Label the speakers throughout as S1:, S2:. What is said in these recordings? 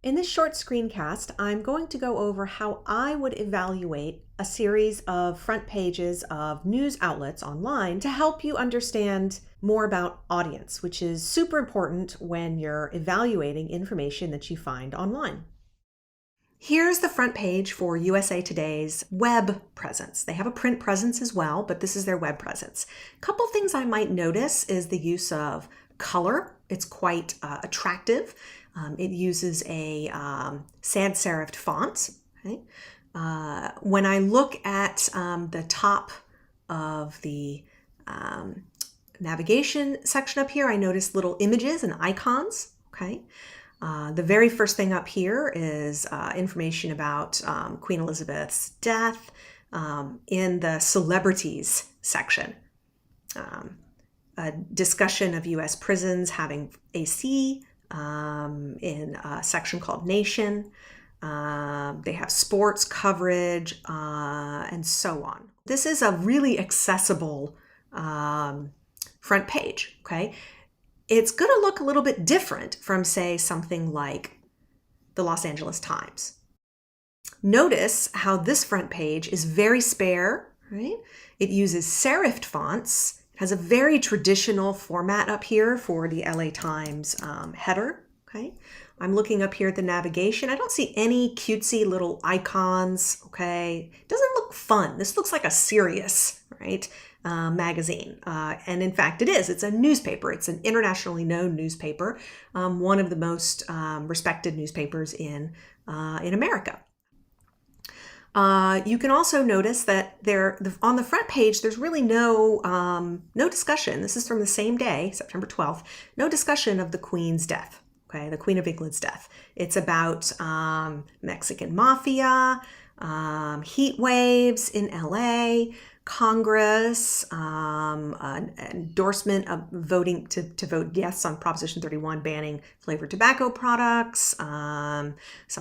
S1: In this short screencast, I'm going to go over how I would evaluate a series of front pages of news outlets online to help you understand more about audience, which is super important when you're evaluating information that you find online. Here's the front page for USA Today's web presence. They have a print presence as well, but this is their web presence. A couple things I might notice is the use of color. It's quite attractive. It uses a sans serif font. Okay? When I look at the top of the navigation section up here, I notice little images and icons. Okay. The very first thing up here is information about Queen Elizabeth's death in the celebrities section. A discussion of U.S. prisons having AC in a section called Nation. They have sports coverage and so on. This is a really accessible front page, okay? It's going to look a little bit different from, say, something like the Los Angeles Times. Notice how this front page is very spare, right? It uses serifed fonts. It has a very traditional format up here for the LA Times header, okay? I'm looking up here at the navigation. I don't see any cutesy little icons, okay? It doesn't look fun. This looks like a serious, right, magazine. And in fact, it is. It's a newspaper. It's an internationally known newspaper, one of the most respected newspapers in America. You can also notice that on the front page, there's really no discussion. This is from the same day, September 12th, no discussion of the Queen's death. Okay, the Queen of England's death. It's about Mexican mafia, heat waves in LA, Congress, an endorsement of voting to vote yes on Proposition 31 banning flavored tobacco products, some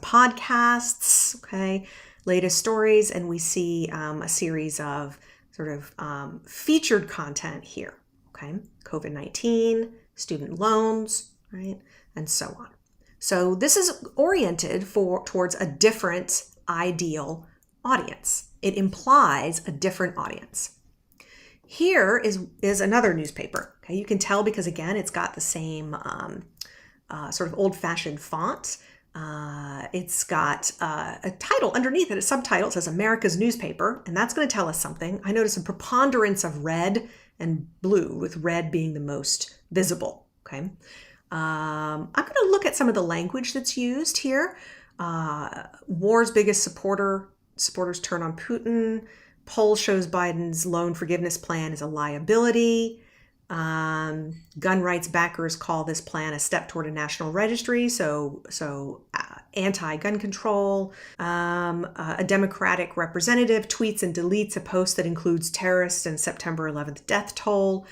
S1: podcasts, okay, latest stories, and we see a series of sort of featured content here, okay, COVID-19, student loans, right, and so on. So this is oriented towards a different ideal audience. It implies a different audience. Here is another newspaper. Okay, you can tell because again, it's got the same sort of old-fashioned font. It's got a title underneath it, a subtitle. It says America's Newspaper, and that's going to tell us something. I notice a preponderance of red and blue, with red being the most visible. Okay. I'm going to look at some of the language that's used here. War's biggest supporters turn on Putin. Poll shows Biden's loan forgiveness plan is a liability. Gun rights backers call this plan a step toward a national registry, so anti-gun control. A Democratic representative tweets and deletes a post that includes terrorists and September 11th death toll.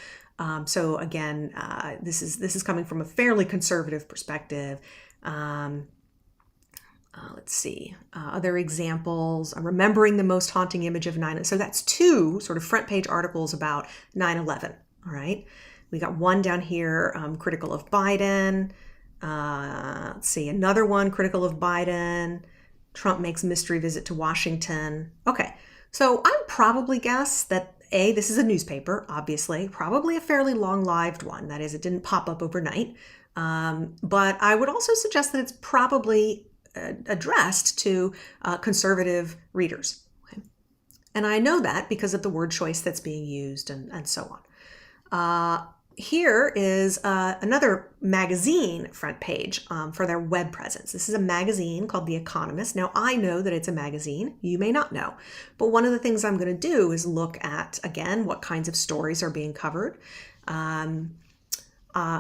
S1: So again, this is coming from a fairly conservative perspective. Let's see, other examples. Remembering the most haunting image of 9/11. So that's two sort of front page articles about 9/11. All right. We got one down here, critical of Biden. Let's see, another one critical of Biden. Trump makes mystery visit to Washington. Okay. So I would probably guess that this is a newspaper, obviously, probably a fairly long-lived one. That is, it didn't pop up overnight. But I would also suggest that it's probably addressed to conservative readers. Okay? And I know that because of the word choice that's being used and so on. Here is another magazine front page for their web presence. This is a magazine called The Economist. Now, I know that it's a magazine. You may not know. But one of the things I'm going to do is look at, again, what kinds of stories are being covered.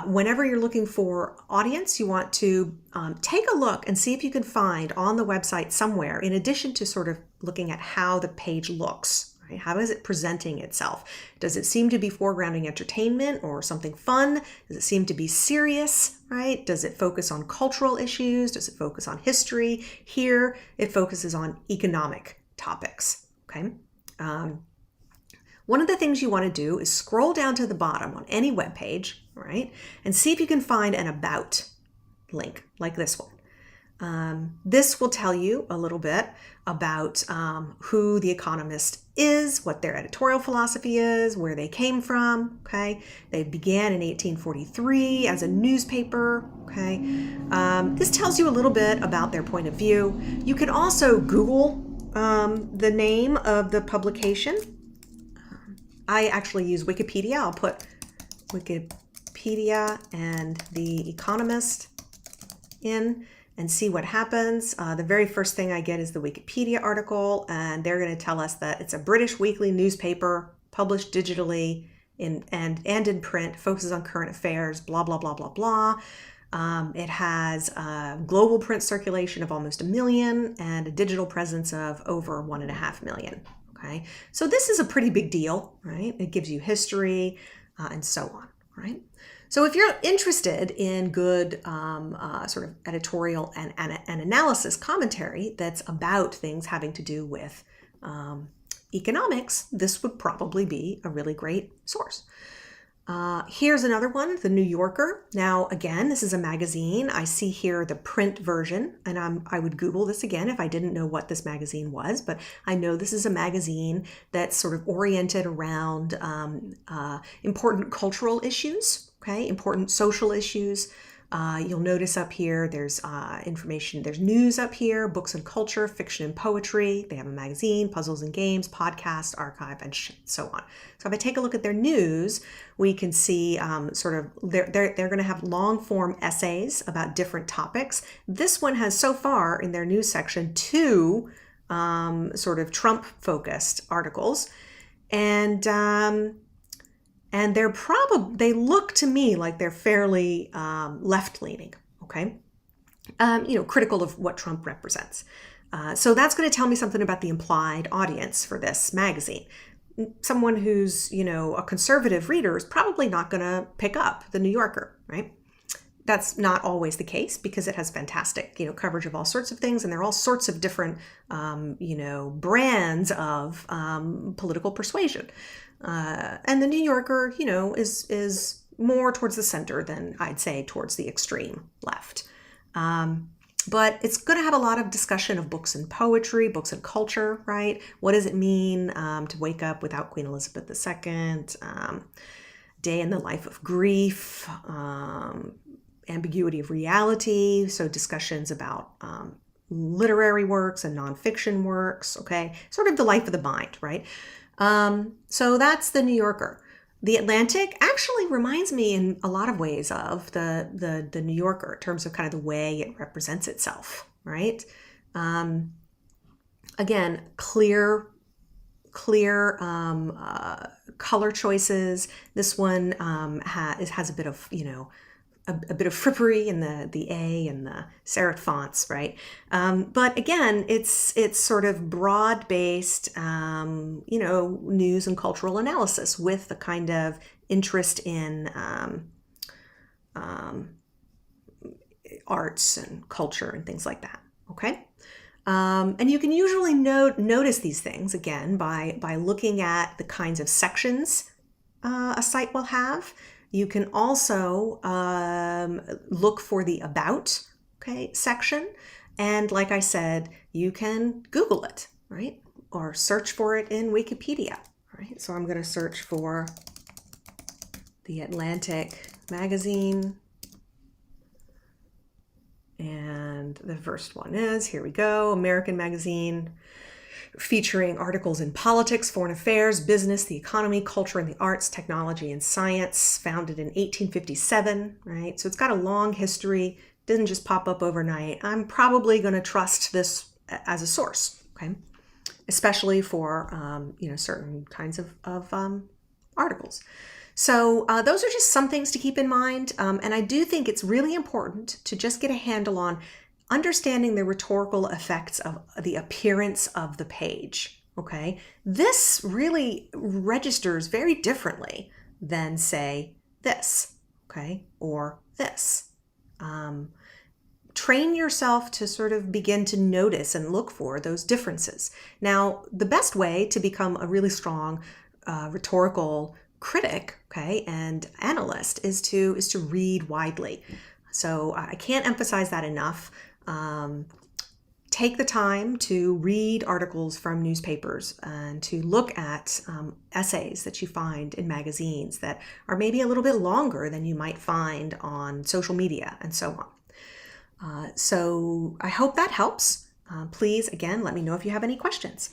S1: Whenever you're looking for audience, you want to take a look and see if you can find on the website somewhere, in addition to sort of looking at how the page looks. Right? How is it presenting itself? Does it seem to be foregrounding entertainment or something fun? Does it seem to be serious, right? Does it focus on cultural issues? Does it focus on history? Here, it focuses on economic topics, okay? One of the things you want to do is scroll down to the bottom on any web page, right? And see if you can find an about link like this one. This will tell you a little bit about who The Economist is, what their editorial philosophy is, where they came from, okay? They began in 1843 as a newspaper, okay? This tells you a little bit about their point of view. You can also Google the name of the publication. I actually use Wikipedia. I'll put Wikipedia and The Economist in and see what happens. The very first thing I get is the Wikipedia article, and they're going to tell us that it's a British weekly newspaper published digitally and in print, focuses on current affairs, blah, blah, blah, blah, blah. It has a global print circulation of almost 1 million and a digital presence of over 1.5 million. Okay, so this is a pretty big deal, right? It gives you history and so on, right? So if you're interested in good sort of editorial and analysis commentary that's about things having to do with economics, this would probably be a really great source. Here's another one, The New Yorker. Now, again, this is a magazine. I see here the print version, and I would Google this again if I didn't know what this magazine was, but I know this is a magazine that's sort of oriented around important cultural issues, okay, important social issues. You'll notice up here there's information, there's news up here, books and culture, fiction and poetry. They have a magazine, puzzles and games, podcast, archive, and so on. So if I take a look at their news, we can see sort of they're going to have long form essays about different topics. This one has so far in their news section 2 sort of Trump focused articles, and they look to me like they're fairly left-leaning, okay? Critical of what Trump represents. So that's going to tell me something about the implied audience for this magazine. Someone who's, a conservative reader is probably not going to pick up The New Yorker, right? That's not always the case because it has fantastic, coverage of all sorts of things, and there are all sorts of different, brands of political persuasion. And The New Yorker, is more towards the center than I'd say towards the extreme left. But it's going to have a lot of discussion of books and poetry, books and culture, right? What does it mean to wake up without Queen Elizabeth II? Day in the life of grief, ambiguity of reality. So discussions about literary works and nonfiction works, okay? Sort of the life of the mind, right? So that's The New Yorker. The Atlantic actually reminds me in a lot of ways of the New Yorker in terms of kind of the way it represents itself, right? Again, clear color choices. This one has a bit of, a bit of frippery in the A and the serif fonts, right? But again, it's sort of broad-based, news and cultural analysis with the kind of interest in arts and culture and things like that, okay? And you can usually notice these things, again, by looking at the kinds of sections a site will have. You can also look for the About, okay, section. And like I said, you can Google it, right? Or search for it in Wikipedia, right? So I'm going to search for the Atlantic magazine. And the first one is, here we go, American magazine, featuring articles in politics, foreign affairs, business, the economy, culture and the arts, technology and science, founded in 1857, right? So it's got a long history, didn't just pop up overnight. I'm probably going to trust this as a source, okay? Especially for, certain kinds of articles. So those are just some things to keep in mind. And I do think it's really important to just get a handle on understanding the rhetorical effects of the appearance of the page, okay? This really registers very differently than, say, this, okay, or this. Train yourself to sort of begin to notice and look for those differences. Now, the best way to become a really strong rhetorical critic, okay, and analyst is to read widely. So I can't emphasize that enough. take the time to read articles from newspapers and to look at essays that you find in magazines that are maybe a little bit longer than you might find on social media and so on. So I hope that helps. Please, again, let me know if you have any questions.